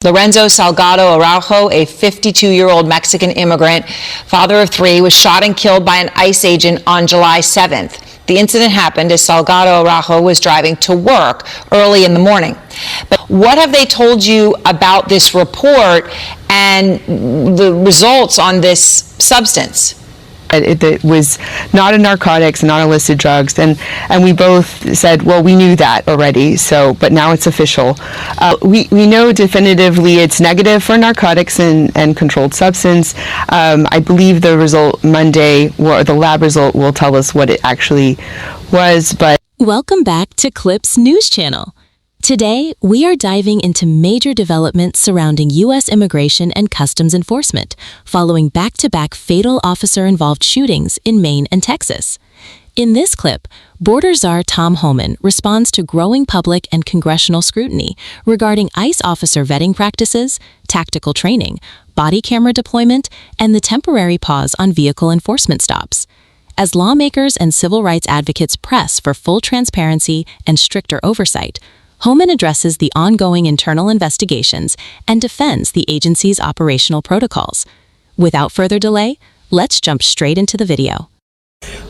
Lorenzo Salgado Araujo, a 52-year-old Mexican immigrant, father of three, was shot and killed by an ICE agent on July 7th. The incident happened as Salgado Araujo was driving to work early in the morning. But what have they told you about this report and the results on this substance? It was not a narcotics, not illicit drugs, and we both said, well, we knew that already, but now it's official. We know definitively it's negative for narcotics and controlled substance. I believe the result Monday, or the lab result, will tell us what it actually was. But welcome back to Clips News Channel. Today, we are diving into major developments surrounding U.S. immigration and customs enforcement, following back-to-back fatal officer-involved shootings in Maine and Texas. In this clip, Border Czar Tom Homan responds to growing public and congressional scrutiny regarding ICE officer vetting practices, tactical training, body camera deployment, and the temporary pause on vehicle enforcement stops. As lawmakers and civil rights advocates press for full transparency and stricter oversight, Homan addresses the ongoing internal investigations and defends the agency's operational protocols. Without further delay, let's jump straight into the video.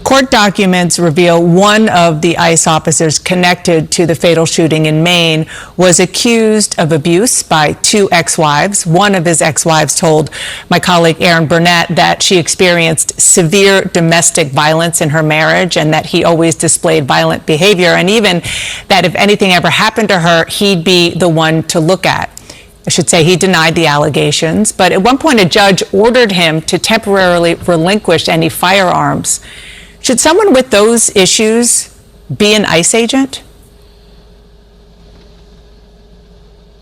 Court documents reveal one of the ICE officers connected to the fatal shooting in Maine was accused of abuse by two ex-wives. One of his ex-wives told my colleague Erin Burnett that she experienced severe domestic violence in her marriage and that he always displayed violent behavior, and even that if anything ever happened to her, he'd be the one to look at. I should say he denied the allegations, but at one point a judge ordered him to temporarily relinquish any firearms. Should someone with those issues be an ICE agent?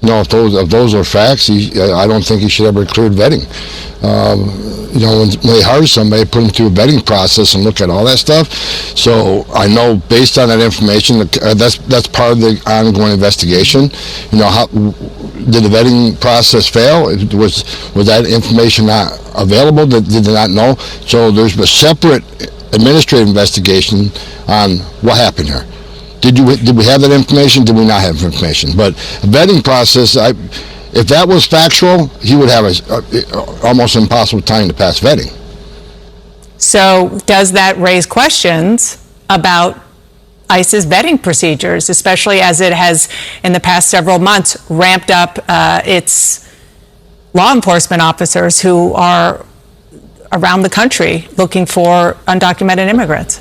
No, if those are facts, I don't think he should ever cleared vetting. When they hire somebody, put them through a vetting process and look at all that stuff. So I know based on that information, that's part of the ongoing investigation. How did the vetting process fail? Was that information not available? Did they not know? So there's a separate administrative investigation on what happened here. Did we have that information? Did we not have information? But a vetting process, if that was factual, he would have almost impossible time to pass vetting. So does that raise questions about ICE's vetting procedures, especially as it has, in the past several months, ramped up its law enforcement officers who are around the country looking for undocumented immigrants?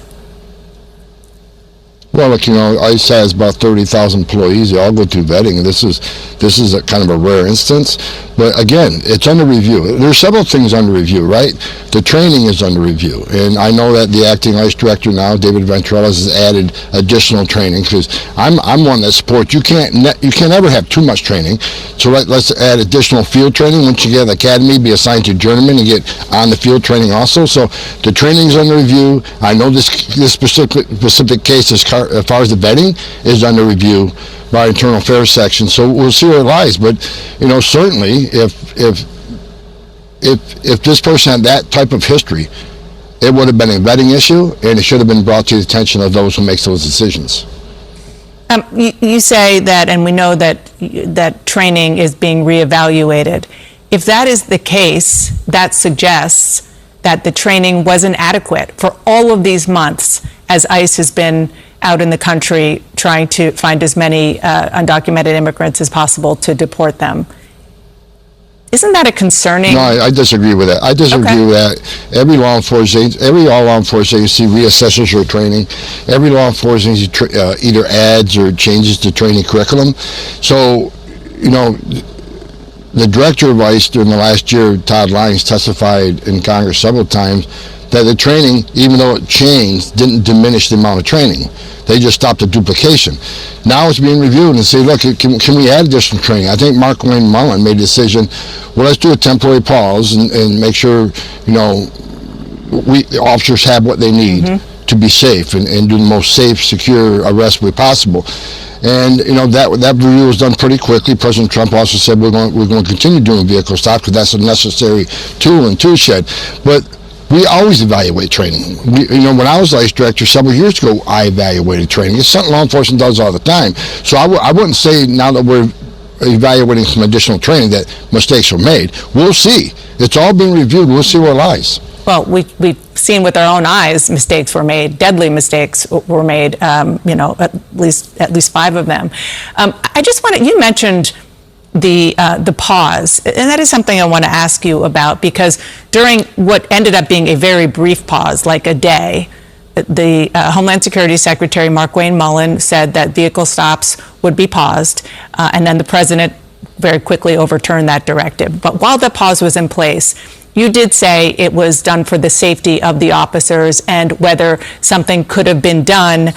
Well, look, ICE has about 30,000 employees. They all go through vetting. This is a kind of a rare instance. But again, it's under review. There's several things under review, right? The training is under review. And I know that the acting ICE director now, David Ventrella, has added additional training, because I'm one that supports you can't ever have too much training. So let's add additional field training. Once you get an academy, be assigned to journeyman and get on the field training also. So the training is under review. I know this specific case as far as the vetting is under review by our internal affairs section, so we'll see where it lies. But certainly, if this person had that type of history, it would have been a vetting issue, and it should have been brought to the attention of those who make those decisions. You say that, and we know that training is being reevaluated. If that is the case, that suggests that the training wasn't adequate for all of these months as ICE has been out in the country trying to find as many undocumented immigrants as possible to deport them. Isn't that a concerning? No, I disagree with that. I disagree with that. Every law enforcement agency reassesses your training. Every law enforcement agency either adds or changes the training curriculum. So, the director of ICE during the last year, Todd Lyons, testified in Congress several times that the training, even though it changed, didn't diminish the amount of training. They just stopped the duplication. Now it's being reviewed and say, look, can we add additional training? I think Mark Wayne Mullen made a decision, well, let's do a temporary pause and make sure, the officers have what they need to be safe and do the most safe, secure arrest way possible. And that review was done pretty quickly. President Trump also said we're going to continue doing vehicle stops because that's a necessary tool and tool shed. But we always evaluate training. When I was ICE director several years ago, I evaluated training. It's something law enforcement does all the time. So I wouldn't say now that we're evaluating some additional training that mistakes were made. We'll see. It's all been reviewed. We'll see where it lies. Well, we've seen with our own eyes mistakes were made, deadly mistakes were made, at least 5 of them. I just wanted, you mentioned the pause, and that is something I want to ask you about, because during what ended up being a very brief pause, like a day, the Homeland Security Secretary Mark Wayne Mullen said that vehicle stops would be paused, and then the president very quickly overturned that directive. But while the pause was in place, you did say it was done for the safety of the officers, and whether something could have been done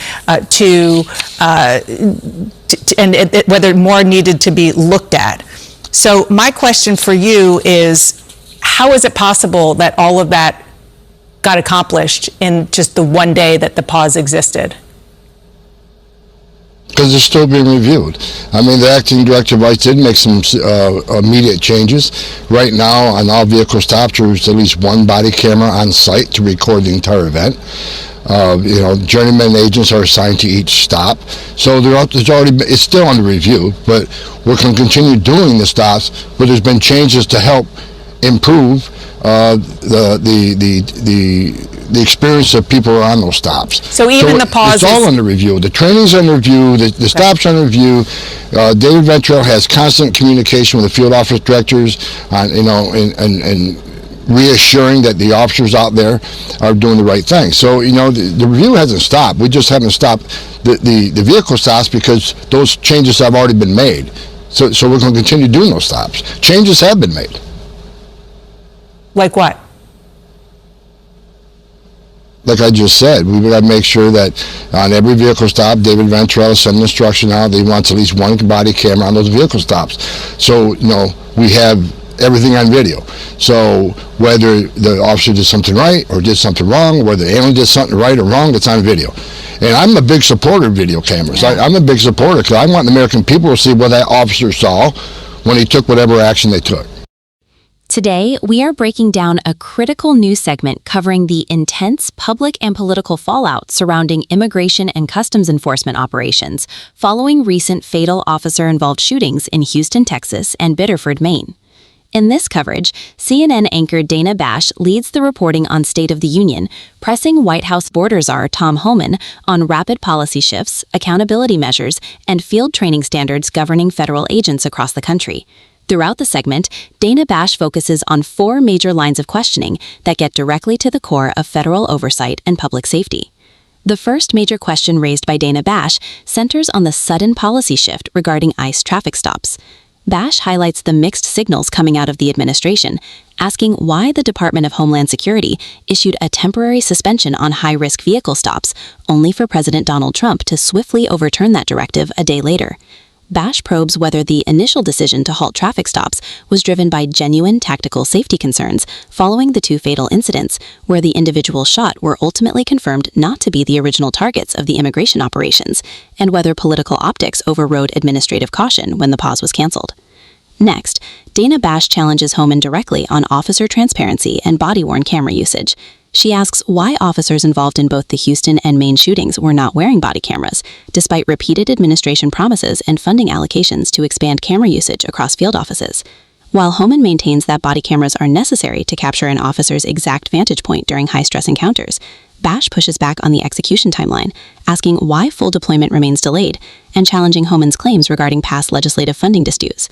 whether more needed to be looked at. So my question for you is, how is it possible that all of that got accomplished in just the one day that the pause existed? Because it's still being reviewed. I mean, the acting director of ICE did make some immediate changes. Right now, on all vehicle stops, there's at least one body camera on site to record the entire event. Journeyman agents are assigned to each stop. So it's still under review, but we're going to continue doing the stops, but there's been changes to help improve the experience of people who are on those stops. So even the pauses, it's all under review. The training's under review. The stops under review. David Ventrell has constant communication with the field office directors on, and reassuring that the officers out there are doing the right thing. So the review hasn't stopped. We just haven't stopped the vehicle stops because those changes have already been made. So we're going to continue doing those stops. Changes have been made. Like what? Like I just said, we've got to make sure that on every vehicle stop, David Ventrell sent an instruction out. They want at least one body camera on those vehicle stops. So, we have everything on video. So whether the officer did something right or did something wrong, whether the alien did something right or wrong, it's on video. And I'm a big supporter of video cameras. Yeah. I'm a big supporter because I want the American people to see what that officer saw when he took whatever action they took. Today, we are breaking down a critical news segment covering the intense public and political fallout surrounding immigration and customs enforcement operations following recent fatal officer-involved shootings in Houston, Texas, and Biddeford, Maine. In this coverage, CNN anchor Dana Bash leads the reporting on State of the Union, pressing White House border czar Tom Homan on rapid policy shifts, accountability measures, and field training standards governing federal agents across the country. Throughout the segment, Dana Bash focuses on 4 major lines of questioning that get directly to the core of federal oversight and public safety. The first major question raised by Dana Bash centers on the sudden policy shift regarding ICE traffic stops. Bash highlights the mixed signals coming out of the administration, asking why the Department of Homeland Security issued a temporary suspension on high-risk vehicle stops, only for President Donald Trump to swiftly overturn that directive a day later. Bash probes whether the initial decision to halt traffic stops was driven by genuine tactical safety concerns following the 2 fatal incidents, where the individuals shot were ultimately confirmed not to be the original targets of the immigration operations, and whether political optics overrode administrative caution when the pause was canceled. Next, Dana Bash challenges Homan directly on officer transparency and body-worn camera usage. She asks why officers involved in both the Houston and Maine shootings were not wearing body cameras, despite repeated administration promises and funding allocations to expand camera usage across field offices. While Homan maintains that body cameras are necessary to capture an officer's exact vantage point during high-stress encounters, Bash pushes back on the execution timeline, asking why full deployment remains delayed, and challenging Homan's claims regarding past legislative funding disputes.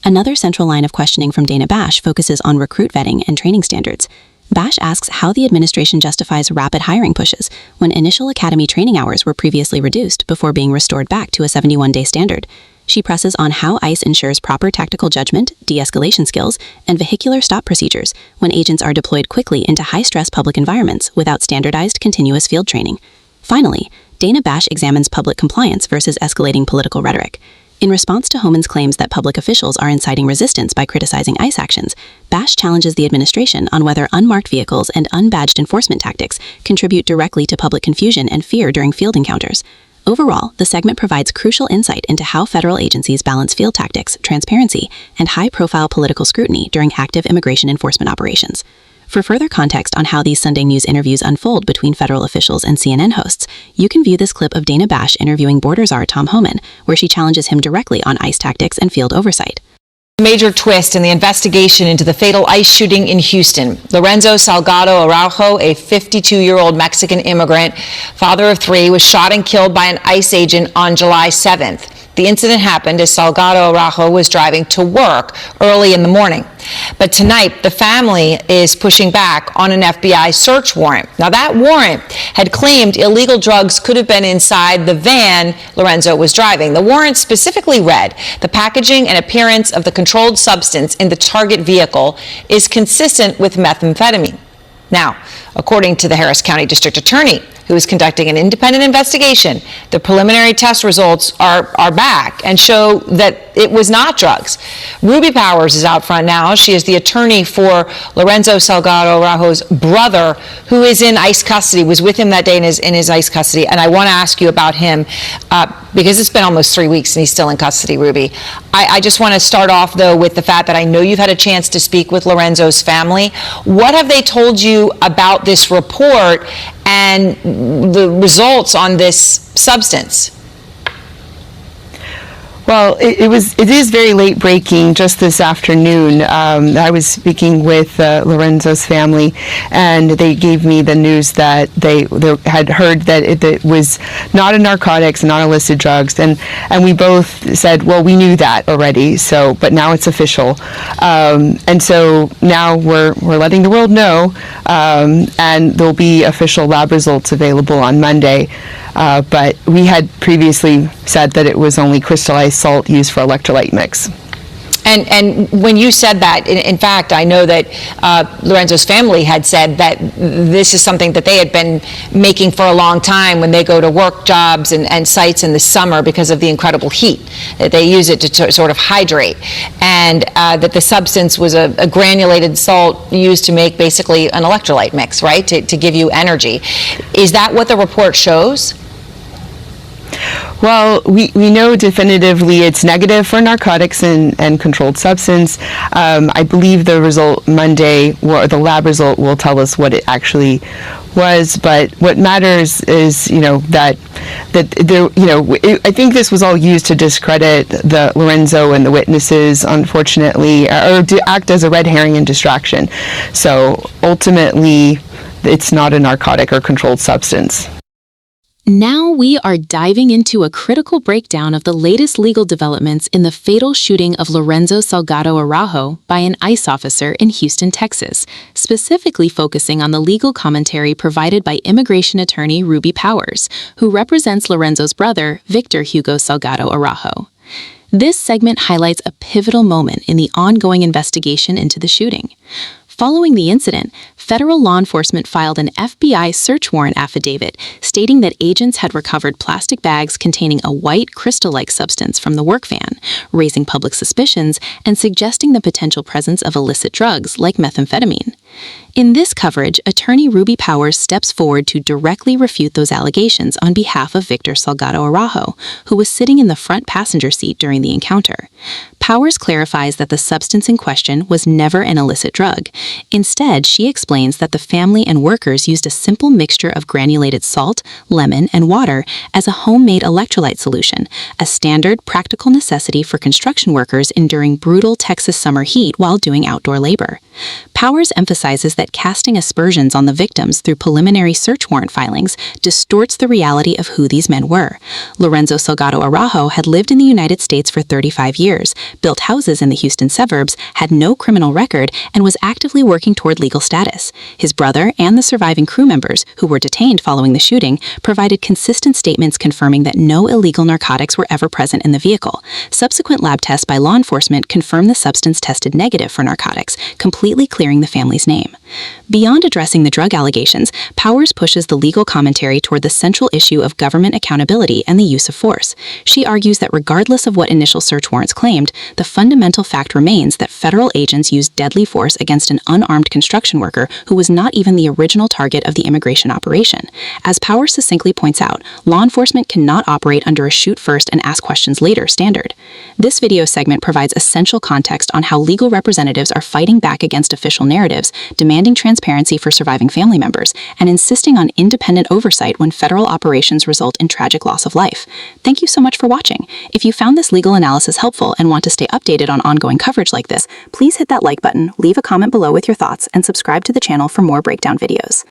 Another central line of questioning from Dana Bash focuses on recruit vetting and training standards. Bash asks how the administration justifies rapid hiring pushes when initial academy training hours were previously reduced before being restored back to a 71-day standard. She presses on how ICE ensures proper tactical judgment, de-escalation skills, and vehicular stop procedures when agents are deployed quickly into high-stress public environments without standardized continuous field training. Finally, Dana Bash examines public compliance versus escalating political rhetoric. In response to Homan's claims that public officials are inciting resistance by criticizing ICE actions, Bash challenges the administration on whether unmarked vehicles and unbadged enforcement tactics contribute directly to public confusion and fear during field encounters. Overall, the segment provides crucial insight into how federal agencies balance field tactics, transparency, and high-profile political scrutiny during active immigration enforcement operations. For further context on how these Sunday news interviews unfold between federal officials and CNN hosts, you can view this clip of Dana Bash interviewing border czar Tom Homan, where she challenges him directly on ICE tactics and field oversight. Major twist in the investigation into the fatal ICE shooting in Houston. Lorenzo Salgado Araujo, a 52-year-old Mexican immigrant, father of three, was shot and killed by an ICE agent on July 7th. The incident happened as Salgado Araujo was driving to work early in the morning. But tonight, the family is pushing back on an FBI search warrant. Now, that warrant had claimed illegal drugs could have been inside the van Lorenzo was driving. The warrant specifically read, the packaging and appearance of the controlled substance in the target vehicle is consistent with methamphetamine. Now, according to the Harris County District Attorney, who is conducting an independent investigation, the preliminary test results are back and show that it was not drugs. Ruby Powers is out front now. She is the attorney for Lorenzo Salgado Araujo's brother, who is in ICE custody, was with him that day in his ICE custody. And I want to ask you about him because it's been almost 3 weeks and he's still in custody, Ruby. I just want to start off, though, with the fact that I know you've had a chance to speak with Lorenzo's family. What have they told you about this report and the results on this substance? Well, it is very late breaking just this afternoon. I was speaking with Lorenzo's family, and they gave me the news that they had heard that it was not a narcotics, not illicit drugs, and we both said, well, we knew that already. So, but now it's official, and so now we're letting the world know, and there'll be official lab results available on Monday. But we had previously said that it was only crystallized salt used for electrolyte mix. And when you said that, in fact, I know that Lorenzo's family had said that this is something that they had been making for a long time when they go to work jobs and sites in the summer because of the incredible heat, that they use it to sort of hydrate, and that the substance was a granulated salt used to make basically an electrolyte mix, right, to give you energy. Is that what the report shows? Well, we know definitively it's negative for narcotics and controlled substance. I believe the result Monday, or the lab result, will tell us what it actually was. But what matters is, that there, I think this was all used to discredit the Lorenzo and the witnesses, unfortunately, or to act as a red herring and distraction. So ultimately, it's not a narcotic or controlled substance. Now we are diving into a critical breakdown of the latest legal developments in the fatal shooting of Lorenzo Salgado Araujo by an ICE officer in Houston, Texas, specifically focusing on the legal commentary provided by immigration attorney Ruby Powers, who represents Lorenzo's brother, Victor Hugo Salgado Araujo. This segment highlights a pivotal moment in the ongoing investigation into the shooting. Following the incident, federal law enforcement filed an FBI search warrant affidavit stating that agents had recovered plastic bags containing a white crystal-like substance from the work van, raising public suspicions and suggesting the potential presence of illicit drugs like methamphetamine. In this coverage, attorney Ruby Powers steps forward to directly refute those allegations on behalf of Victor Salgado Araujo, who was sitting in the front passenger seat during the encounter. Powers clarifies that the substance in question was never an illicit drug. Instead, she explains that the family and workers used a simple mixture of granulated salt, lemon, and water as a homemade electrolyte solution, a standard practical necessity for construction workers enduring brutal Texas summer heat while doing outdoor labor. Powers emphasizes that casting aspersions on the victims through preliminary search warrant filings distorts the reality of who these men were. Lorenzo Salgado Araujo had lived in the United States for 35 years, built houses in the Houston suburbs, had no criminal record, and was actively working toward legal status. His brother and the surviving crew members, who were detained following the shooting, provided consistent statements confirming that no illegal narcotics were ever present in the vehicle. Subsequent lab tests by law enforcement confirmed the substance tested negative for narcotics, completely clearing the family's name. Beyond addressing the drug allegations, Powers pushes the legal commentary toward the central issue of government accountability and the use of force. She argues that regardless of what initial search warrants claimed, the fundamental fact remains that federal agents used deadly force against an unarmed construction worker who was not even the original target of the immigration operation. As Powers succinctly points out, law enforcement cannot operate under a shoot first and ask questions later standard. This video segment provides essential context on how legal representatives are fighting back against official narratives, demanding transparency for surviving family members, and insisting on independent oversight when federal operations result in tragic loss of life. Thank you so much for watching. If you found this legal analysis helpful and want to stay updated on ongoing coverage like this, please hit that like button, leave a comment below with your thoughts, and subscribe to the channel for more breakdown videos.